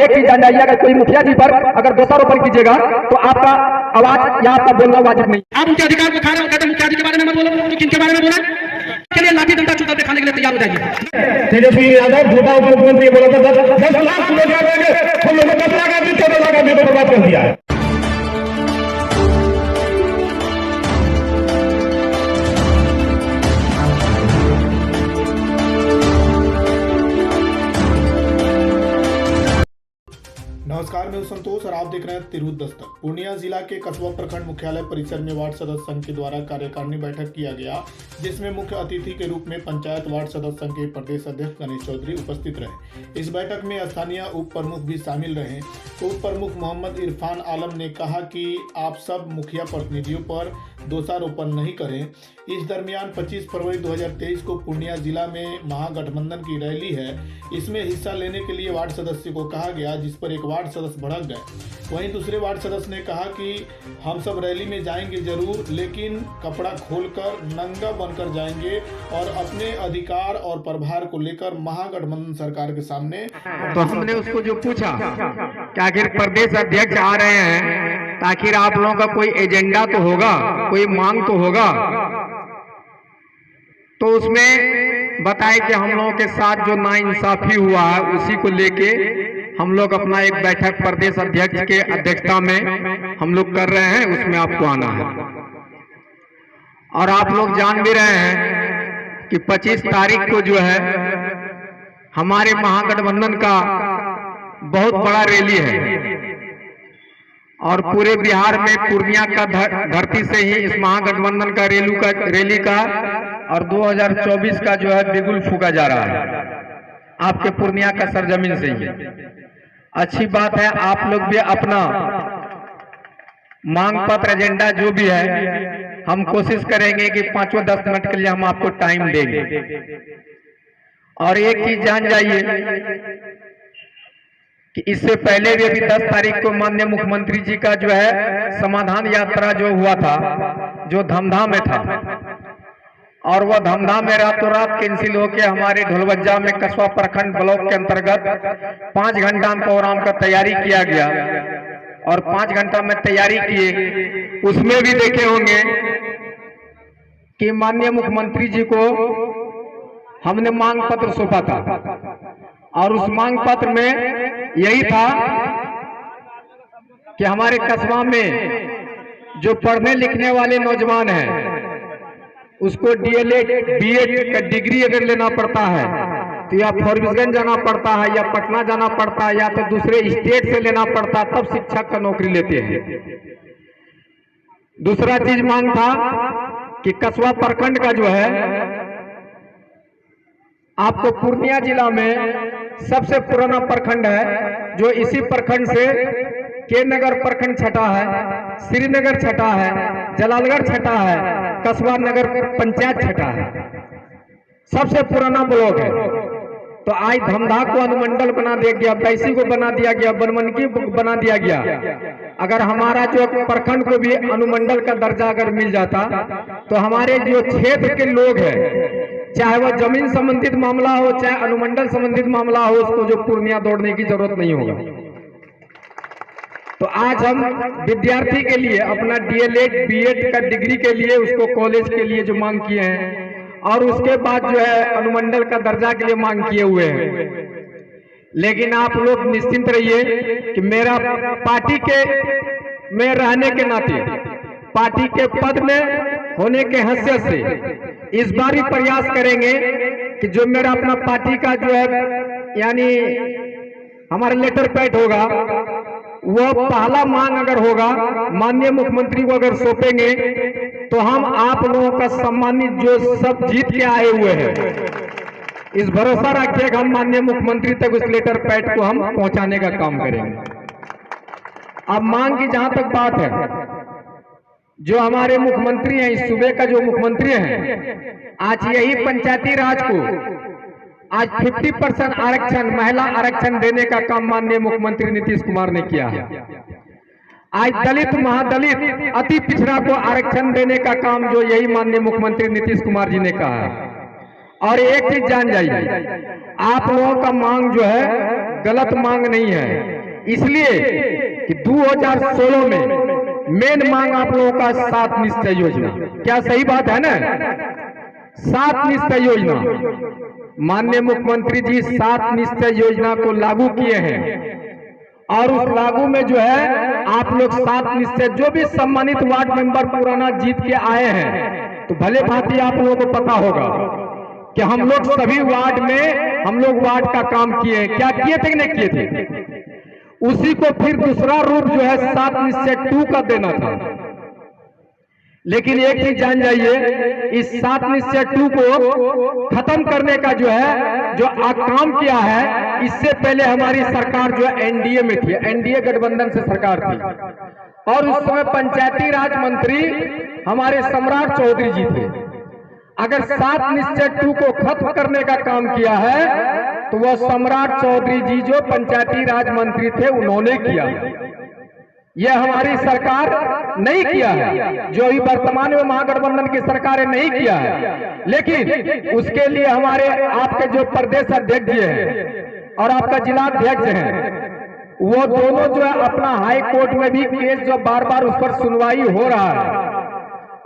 एक चीज जान जाइए, अगर कोई मुखिया जी पर अगर दोषारोपण कीजिएगा तो आपका आवाज या आपका बोलना वाजिब नहीं। आप उनके अधिकार को खा रहे हो, कहते मुखिया जी के बारे में मत बोलो, तो किन के बारे में बोला? चलिए लाठी डंडा चुता दिखाने के लिए तैयार हो जाइए। तेजस्वी यादव झूठा उप मुख्यमंत्री बोला था 10 लाख किलो जा रहे हैं, हम लोगों ने 10 लाख आदमी 14 लाख आदमी को बर्बाद कर दिया है। नमस्कार, मैं हूं संतोष और आप देख रहे हैं तिरहुत दस्तक। पूर्णिया जिला के कस्बा प्रखंड मुख्यालय परिसर में वार्ड सदस्य संघ के द्वारा कार्यकारिणी बैठक किया गया, जिसमें मुख्य अतिथि के रूप में पंचायत वार्ड सदस्य संघ के प्रदेश अध्यक्ष गणेश चौधरी उपस्थित रहे। इस बैठक में स्थानीय उप प्रमुख भी शामिल रहे। उप प्रमुख मोहम्मद इरफान आलम ने कहा कि आप सब मुखिया प्रतिनिधियों पर दोषारोपण नहीं करें। इस दरमियान 25 फरवरी 2023 को पूर्णिया जिला में महागठबंधन की रैली है, इसमें हिस्सा लेने के लिए वार्ड सदस्य को कहा गया, जिस पर एक वार्ड सदस्य भड़क गए। वहीं दूसरे वार्ड सदस्य ने कहा कि हम सब रैली में जाएंगे जरूर, लेकिन कपड़ा खोलकर नंगा बनकर जाएंगे और अपने अधिकार और प्रभार को लेकर महागठबंधन सरकार के सामने। तो हमने उसको जो पूछा कि आखिर प्रदेश अध्यक्ष आ रहे हैं, आखिर आप लोगों का कोई एजेंडा तो होगा, कोई मांग तो होगा। तो उसमें बताए कि हम लोगों के साथ जो नाइंसाफी हुआ है उसी को लेके हम लोग अपना एक बैठक प्रदेश अध्यक्ष के अध्यक्षता में हम लोग कर रहे हैं, उसमें आपको आना है। और आप लोग जान भी रहे हैं कि 25 तारीख को जो है हमारे महागठबंधन का बहुत बड़ा रैली है और पूरे बिहार में पूर्णिया का धरती से ही इस महागठबंधन का रैली का और 2024 का जो है बिगुल फूका जा रहा है आपके पूर्णिया का सरजमीन से ही। अच्छी बात है, आप लोग भी अपना मांग पत्र एजेंडा जो भी है हम कोशिश करेंगे कि 5-10 मिनट के लिए हम आपको टाइम देंगे। और एक चीज जान जाइए कि इससे पहले भी अभी 10 तारीख को माननीय मुख्यमंत्री जी का जो है समाधान यात्रा जो हुआ था, जो धमधाम में था, और वह धमधाम में रातों रात कैंसिल होकर हमारे ढोलबज्जा में कस्बा प्रखंड ब्लॉक के अंतर्गत 5 घंटा प्रोग्राम का तैयारी किया गया और 5 घंटा में तैयारी किए। उसमें भी देखे होंगे कि माननीय मुख्यमंत्री जी को हमने मांग पत्र सौंपा था और उस मांग पत्र में यही था कि हमारे कस्बा में जो पढ़ने लिखने वाले नौजवान हैं उसको डीएलएड बीएड का डिग्री अगर लेना पड़ता है तो या फॉरबिसगंज जाना पड़ता है या पटना जाना पड़ता है या तो दूसरे स्टेट से लेना पड़ता है, तब शिक्षक का नौकरी लेते हैं। दूसरा चीज मांग था कि कस्बा प्रखंड का जो है आपको पूर्णिया जिला में सबसे पुराना प्रखंड है, जो इसी प्रखंड से के नगर प्रखंड छठा है, श्रीनगर छठा है, जलालगढ़ छठा है, कस्बा नगर पंचायत छठा है, सबसे पुराना ब्लॉक है। तो आज धमधा को अनुमंडल बना दिया गया, बैसी को बना दिया गया, बनमनकी बना दिया गया। अगर हमारा जो प्रखंड को भी अनुमंडल का दर्जा अगर मिल जाता तो हमारे जो क्षेत्र के लोग हैं, चाहे वह जमीन संबंधित मामला हो चाहे अनुमंडल संबंधित मामला हो, उसको जो पूर्णिया दौड़ने की जरूरत नहीं होगा। तो आज हम विद्यार्थी के लिए अपना डीएलएड बीएड का डिग्री के लिए उसको कॉलेज के लिए जो मांग किए हैं और उसके बाद जो है अनुमंडल का दर्जा के लिए मांग किए हुए हैं। लेकिन आप लोग निश्चिंत रहिए कि मेरा पार्टी के में रहने के नाते, पार्टी के पद में होने के हैसियत से इस बार भी प्रयास करेंगे कि जो मेरा अपना पार्टी का जो है यानी हमारा लेटर पैड होगा, वह पहला मांग अगर होगा माननीय मुख्यमंत्री को अगर सौंपेंगे तो हम आप लोगों का सम्मानित जो सब जीत के आए हुए हैं, इस भरोसा रखिए कि हम माननीय मुख्यमंत्री तक उस लेटर पैड को हम पहुंचाने का काम करेंगे। अब मांग की जहां तक बात है, जो हमारे मुख्यमंत्री हैं, इस सूबे का जो मुख्यमंत्री हैं, आज यही पंचायती राज को आज 50% आरक्षण, महिला आरक्षण देने का काम माननीय मुख्यमंत्री नीतीश कुमार ने किया है। आज दलित, महादलित, अति पिछड़ा को आरक्षण देने का काम जो यही माननीय मुख्यमंत्री नीतीश कुमार जी ने कहा है। और एक चीज जान जाइए, आप लोगों का मांग जो है गलत मांग नहीं है, इसलिए कि 2016 में मेन मांग आप लोगों का 7 निश्चय योजना, क्या सही बात है ना? 7 निश्चय योजना, माननीय मुख्यमंत्री जी 7 निश्चय योजना को लागू किए हैं और उस लागू में जो है आप लोग 7 निश्चय, जो भी सम्मानित वार्ड मेंबर पुराना जीत के आए हैं, तो भले भांति आप लोगों को पता होगा कि हम लोग सभी वार्ड में हम लोग वार्ड का काम किए, क्या किए थे कि नहीं किए थे। उसी को फिर दूसरा रूप जो है 7 निश्चय 2 का देना था। लेकिन एक चीज जान जाइए, इस 7 निश्चय 2 को खत्म करने का जो है जो काम किया है, इससे पहले हमारी सरकार जो है एनडीए में थी, एनडीए गठबंधन से सरकार थी और उस समय पंचायती राज मंत्री हमारे सम्राट चौधरी जी थे। अगर 7 निश्चय 2 को खत्म करने का काम किया है तो वह सम्राट चौधरी जी जो पंचायती राज मंत्री थे उन्होंने किया, यह हमारी सरकार नहीं किया है, जो अभी वर्तमान में महागठबंधन की सरकार नहीं किया है। लेकिन उसके लिए हमारे आपके जो प्रदेश अध्यक्ष जी हैं और आपका जिला अध्यक्ष हैं, वो दोनों जो है अपना हाई कोर्ट में भी केस जो बार बार उस पर सुनवाई हो रहा है।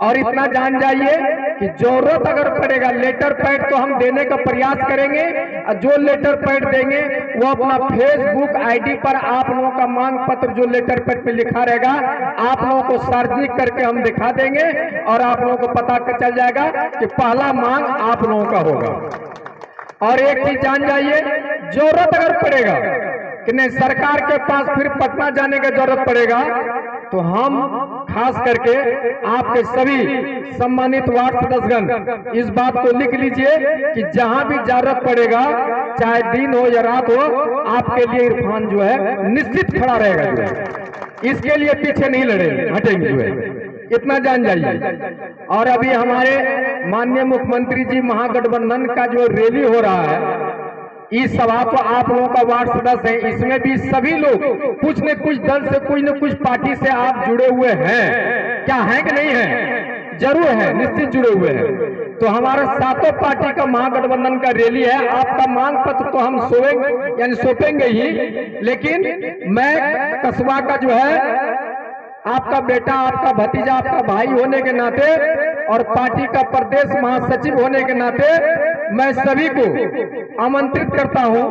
और इतना जान जाइए कि जरूरत अगर पड़ेगा लेटर पैड तो हम देने का प्रयास करेंगे, और जो लेटर पैड देंगे वो अपना फेसबुक आईडी पर आप लोगों का मांग पत्र जो लेटर पैड पे लिखा रहेगा आप लोगों को सार्वजनिक करके हम दिखा देंगे और आप लोगों को पता चल जाएगा कि पहला मांग आप लोगों का होगा। और एक चीज जान जाइए, जरूरत अगर पड़ेगा कि नहीं सरकार के पास फिर पटना जाने की जरूरत पड़ेगा तो हम खास करके आपके सभी सम्मानित वार्ड सदस्यगण इस बात को लिख लीजिए कि जहां भी जरूरत पड़ेगा, चाहे दिन हो या रात हो, आपके लिए इरफान जो है निश्चित खड़ा रहेगा, जो है इसके लिए पीछे नहीं लड़ेंगे, हटेंगे जो है, इतना जान जाइए। और अभी हमारे माननीय मुख्यमंत्री जी महागठबंधन का जो रैली हो रहा है, इस सभा को आप लोगों का वार्ड सदस्य है, इसमें भी सभी लोग कुछ न कुछ दल से कुछ न कुछ पार्टी से आप जुड़े हुए हैं, क्या है कि नहीं है? जरूर है, निश्चित जुड़े हुए हैं। तो हमारा 7 पार्टी का महागठबंधन का रैली है, आपका मांग पत्र तो हम सौंपेंगे ही, लेकिन मैं कस्बा का जो है आपका बेटा, आपका भतीजा, आपका भाई होने के नाते और पार्टी का प्रदेश महासचिव होने के नाते मैं सभी को आमंत्रित करता हूं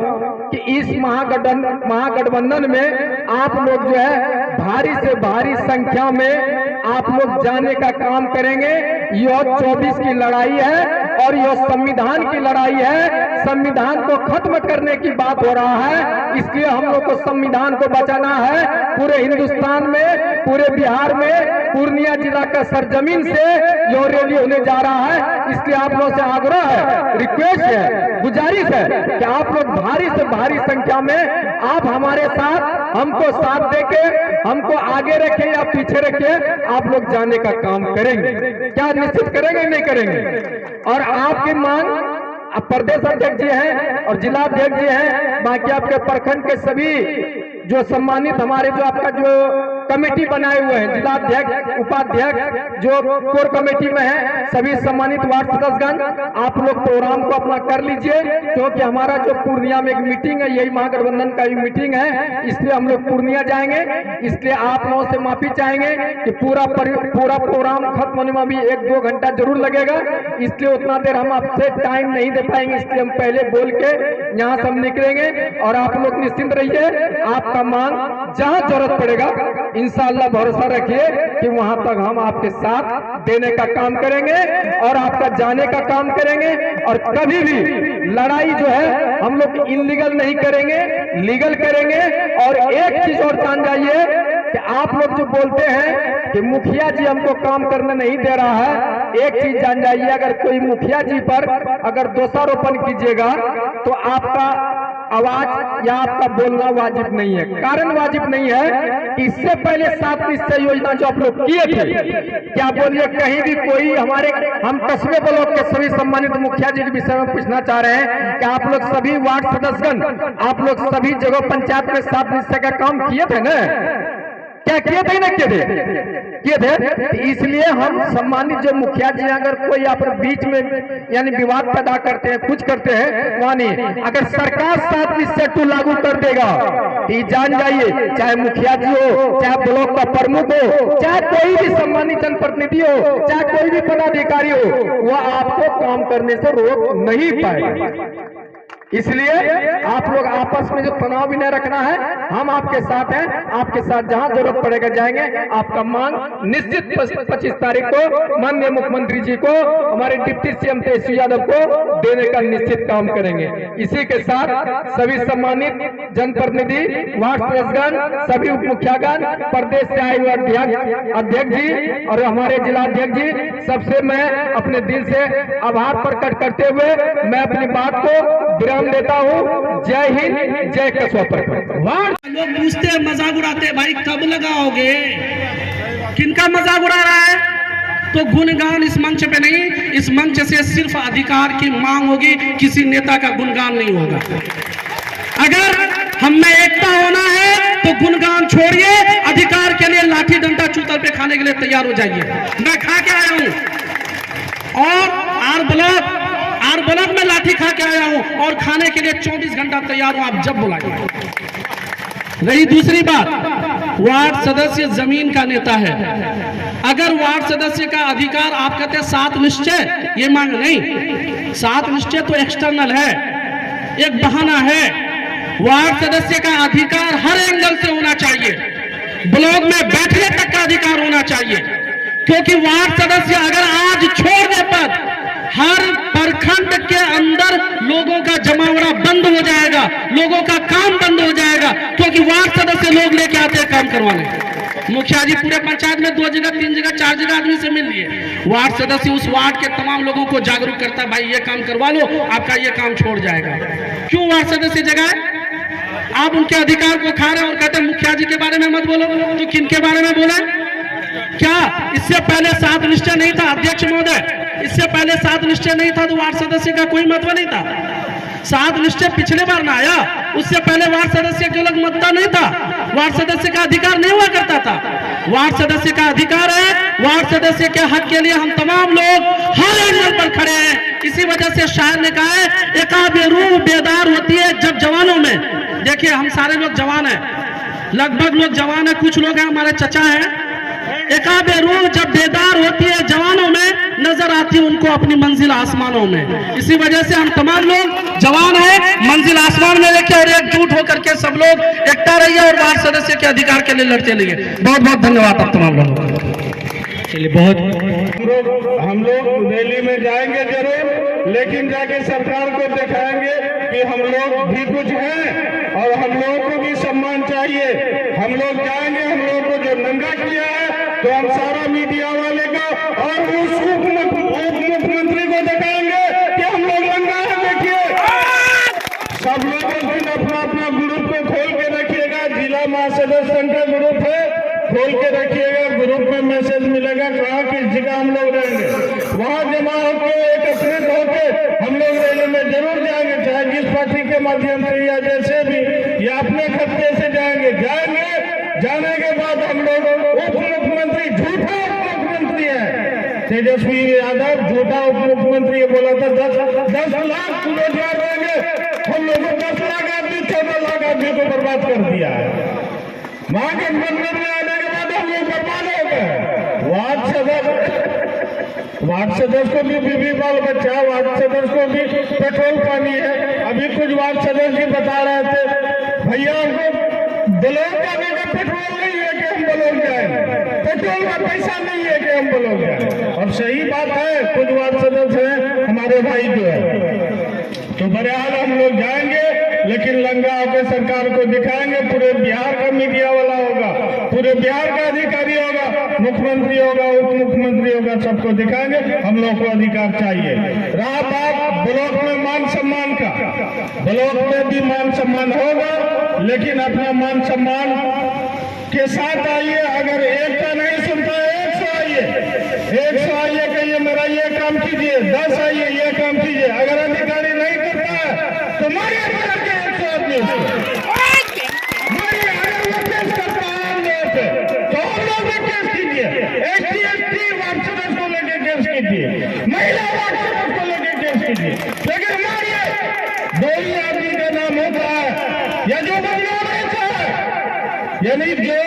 कि इस महागठबंधन में आप लोग जो है भारी से भारी संख्या में आप लोग जाने का काम करेंगे। यह 24 की लड़ाई है और यह संविधान की लड़ाई है, संविधान को खत्म करने की बात हो रहा है, इसलिए हम लोग को संविधान को बचाना है। पूरे हिंदुस्तान में, पूरे बिहार में, पूर्णिया जिला का सरजमीन से यह रैली होने जा रहा है, इसलिए आप लोगों से आग्रह है, रिक्वेस्ट है, गुजारिश है कि आप लोग भारी से भारी संख्या में आप हमारे साथ, हमको साथ देके, हमको आगे रखें या पीछे रखें, आप लोग जाने का काम करेंगे। क्या निश्चित करेंगे नहीं करेंगे? और आपकी मांग प्रदेश अध्यक्ष जी हैं और जिला अध्यक्ष जी हैं, बाकी आपके प्रखंड के सभी जो सम्मानित हमारे जो आपका जो कमेटी बनाए हुए हैं, जिला अध्यक्ष, उपाध्यक्ष जो कोर कमेटी में है, सभी सम्मानित वार्ड सदस्यगण आप लोग प्रोग्राम को अपना कर लीजिए, क्योंकि हमारा जो पूर्णिया में एक मीटिंग है, यही महागठबंधन का ही मीटिंग है, इसलिए हम लोग पूर्णिया जाएंगे। इसलिए आप लोगों से माफी चाहेंगे कि पूरा प्रोग्राम खत्म होने में भी 1-2 घंटा जरूर लगेगा, इसलिए उतना देर हम आपसे टाइम नहीं दे पाएंगे, इसलिए हम पहले बोल के यहाँ से हम निकलेंगे। और आप लोग निश्चिंत रहिए, आपका मांग जहां जरूरत पड़ेगा इंशाअल्लाह भरोसा रखिए कि वहां तक हम आपके साथ देने का काम करेंगे और आपका जाने का काम करेंगे। और कभी भी लड़ाई जो है हम लोग इलीगल नहीं करेंगे, लीगल करेंगे। और एक चीज और जान जाइए कि आप लोग जो बोलते हैं कि मुखिया जी हमको काम करने नहीं दे रहा है, एक चीज जान जाइए, अगर कोई मुखिया जी पर अगर दोषारोपण कीजिएगा तो आपका आवाज या आपका बोलना वाजिब नहीं है। कारण वाजिब नहीं है कि इससे पहले 7 निश्चय योजना जो आप लोग किए थे, क्या बोलिए कहीं भी कोई हमारे, हम कस्बे ब्लॉक के सभी सम्मानित मुखिया जी के विषय में पूछना चाह रहे हैं कि आप लोग सभी वार्ड सदस्यगण, आप लोग सभी जगह पंचायत में 7 निश्चय का काम किए थे ना? क्या किए थे ना किए थे तो इसलिए हम सम्मानित जो मुखिया जी अगर कोई अपने बीच में यानी विवाद पैदा करते हैं कुछ करते हैं यानी अगर सरकार 7/2 लागू कर देगा तो जान जाइए चाहे मुखिया जी हो चाहे ब्लॉक का प्रमुख हो चाहे कोई भी सम्मानित जनप्रतिनिधि हो चाहे कोई भी पदाधिकारी हो वह आपको काम करने से रोक नहीं पाएगा। इसलिए आप लोग आपस में जो तनाव भी नहीं रखना है, हम आपके साथ हैं, आपके साथ जहां जरूरत पड़ेगा जाएंगे। आपका मांग निश्चित 25 तारीख को माननीय मुख्यमंत्री जी को हमारे डिप्टी सीएम तेजस्वी यादव को देने का निश्चित काम करेंगे। इसी के साथ सभी सम्मानित जनप्रतिनिधि, वार्ड सदस्यगण, सभी उप मुखियागण, प्रदेश से आए हुए अध्यक्ष जी और हमारे जिला अध्यक्ष जी, सबसे मैं अपने दिल से आभार प्रकट करते हुए मैं अपनी बात को विराम देता हूँ। जय हिंद, जय कस्बा प्रखंड। लोग पूछते हैं, मजाक उड़ाते हैं, भाई कब लगाओगे? किनका मजाक उड़ा रहा है? तो गुणगान इस मंच पे नहीं, इस मंच से सिर्फ अधिकार की मांग होगी, किसी नेता का गुणगान नहीं होगा। अगर हम में एकता होना है तो गुणगान छोड़िए, अधिकार के लिए लाठी डंडा चूतर पे खाने के लिए तैयार हो जाइए। मैं खा के आया हूं और आर ब्लॉक में लाठी खा के आया हूं और खाने के लिए 24 घंटा तैयार हूं, आप जब बुलाइए। रही दूसरी बात, वार्ड सदस्य जमीन का नेता है। अगर वार्ड सदस्य का अधिकार आप कहते हैं 7 निश्चय, ये मांग नहीं, 7 निश्चय तो एक्सटर्नल है, एक बहाना है। वार्ड सदस्य का अधिकार हर एंगल से होना चाहिए, ब्लॉक में बैठने तक का अधिकार होना चाहिए, क्योंकि वार्ड सदस्य अगर आज छोड़ने पर हर प्रखंड के अंदर लोगों का जमावड़ा बंद हो जाएगा, लोगों का काम बंद हो जाएगा, क्योंकि वार्ड सदस्य लोग लेके आते हैं काम करवाने। मुखिया जी पूरे पंचायत में 2 जगह 3 जगह 4 जगह आदमी से मिल लिए, वार्ड सदस्य उस वार्ड के तमाम लोगों को जागरूक करता है, भाई ये काम करवा लो, आपका ये काम छोड़ जाएगा। क्यों वार्ड सदस्य जगह है? आप उनके अधिकार को खा रहे हैं और कहते हैं मुखिया जी के बारे में मत बोलो, तो किन के बारे में बोले? क्या इससे पहले 7 निश्चय नहीं था? अध्यक्ष महोदय, इससे पहले 7 निश्चय नहीं था तो वार्ड सदस्य का कोई महत्व नहीं था। 7 निश्चय पिछले बार ना आया, उससे पहले वार्ड सदस्य के लोग मतदान नहीं था, वार्ड सदस्य का अधिकार नहीं हुआ करता था। वार्ड सदस्य का अधिकार है, वार्ड सदस्य के हक के लिए हम तमाम लोग हर एंगल पर खड़े हैं। इसी वजह से शायर ने कहा है, एकाबे रूह बेदार होती है जब जवानों में। देखिए हम सारे लोग जवान हैं, लगभग लोग जवान है, कुछ लोग हैं हमारे चचा हैं। एकाबे रूह जब बेदार होती है जवानों में, नजर आती है उनको अपनी मंजिल आसमानों में। इसी वजह से हम तमाम लोग जवान हैं, मंजिल आसमान में लेके और एकजुट होकर के सब लोग एकता रहिए और वार्ड सदस्य के अधिकार के लिए लड़ते रहिए। बहुत बहुत धन्यवाद आप तमाम लोगों को। चलिए हम लोग दिल्ली में जाएंगे जरूर, लेकिन जाके सरकार को दिखाएंगे कि हम लोग भी कुछ हैं और हम लोगों को भी सम्मान चाहिए। हम लोग जाएंगे, हम लोगों को जो नंगा किया है तो हम सारा मीडिया वाले को और उस उप मुख्यमंत्री को दिखाएंगे कि हम लोग नंगा है। देखिए सब लोग उस दिन अपना अपना ग्रुप को खोल के रखिएगा, जिला महासदस्य संघ का ग्रुप है, खोल के रखिएगा, ग्रुप में मैसेज मिलेगा कहाँ किस जगह हम लोग रहेंगे, वहाँ जमा होकर एकत्रित होकर हम लोग रैली में जरूर जाएंगे, चाहे जिस पार्टी के माध्यम से या जैसे भी या अपने खर्चे से जाएंगे। जाने के बाद हम लोग उप मुख्यमंत्री, झूठा उप मुख्यमंत्री है तेजस्वी यादव, झूठा उप मुख्यमंत्री बोला था 10 लाख रोजगार देंगे, हम लोगों को 10 लाख आदमी 14 लाख आदमी को बर्बाद कर दिया है। महागठबंधन में आने के बाद हम लोग बर्बाद हो गए। वार्ड सदस्य को भी बीवी बाल बच्चा, वार्ड सदस्य को भी पेट्रोल पानी है। अभी कुछ वार्ड सदस्य बता रहे थे, भैया हमको ब्लॉक जाने का पेट्रोल नहीं है कि हम ब्लॉक जाए, पेट्रोल का पैसा नहीं है कि हम ब्लॉक जाए। और सही बात है, कुछ वार्ड सदस्य हैं हमारे भाई जो है, तो बहरहाल हम लोग जाएंगे, लेकिन लंगा होकर सरकार को दिखाएंगे। पूरे बिहार का मीडिया वाला होगा, पूरे बिहार का अधिकारी होगा, मुख्यमंत्री होगा, उप मुख्यमंत्री होगा, सबको दिखाएंगे। हम लोग को अधिकार चाहिए। रहा बात ब्लॉक में मान सम्मान का, ब्लॉक में भी मान सम्मान होगा, लेकिन अपना मान सम्मान के साथ आइए। अगर एक का नहीं सुनता है 100 आइए, कहिए मेरा ये काम कीजिए, 10 आइए ये काम कीजिए। अगर अधिकारी नहीं करता है तो मारिए 100 आदमी, मारिए। अगर वो पेश करता है कीजिए, लेकिन मारिए, दो ही आदमी का नाम होता है, या जो बदनाम रहता है, यानी जो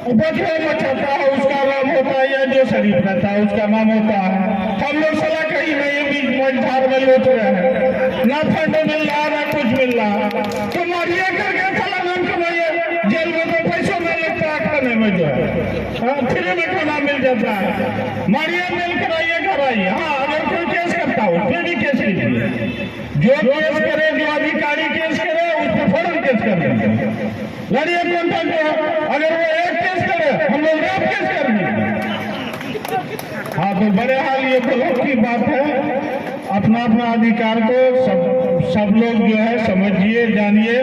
उपद्रव मचाता है उसका नाम होता है, या जो शरीफ रहता है उसका नाम होता है। हम लोग सला कहीं नहीं बीच मझधार में लौट रहे हैं, ना फंड मिल रहा ना कुछ मिल रहा, तो मारिए करके सला नाम कमाइए, जेल में तो पैसों में लगता है खाने में जो है, फ्री में खाना मिल जाता है, मारिए मिल कराइए। हाँ, अगर कोई केस करता हो फिर भी केस कीजिए, जो केस करे, जो अधिकारी केस करे उस पर फौरन केस कर देंगे, लड़िए कौन को, अगर वो एक केस करे हम लोग रेप केस कर देंगे। हाँ, तो बड़े हाल ये बहुत की बात है, अपना अपना अधिकार को सब लोग जो है समझिए, जानिए।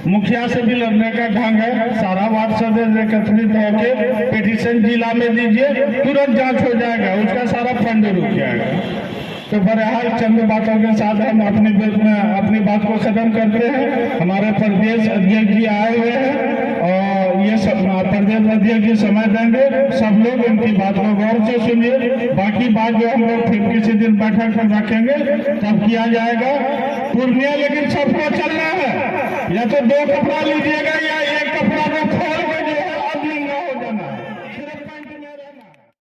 मुखिया से भी लड़ने का ढंग है, सारा वार्ड सदस्य एकत्रित होकर पिटीशन जिला में दीजिए, तुरंत जांच हो जाएगा, उसका सारा फंड रुक जाएगा। तो बहरहाल चंद बातों के साथ हम अपनी बात को खत्म करते हैं। हमारे प्रदेश अध्यक्ष जी आए हुए हैं और ये सब प्रदेश अध्यक्ष जी समय देंगे, सब लोग इनकी बात को गौर से सुनिए। बाकी बात जो हम लोग फिर किसी दिन बैठक कर रखेंगे तब किया जाएगा। पूर्णिया लेकिन सबको चलना है, या तो 2 कपड़ा लीजिएगा या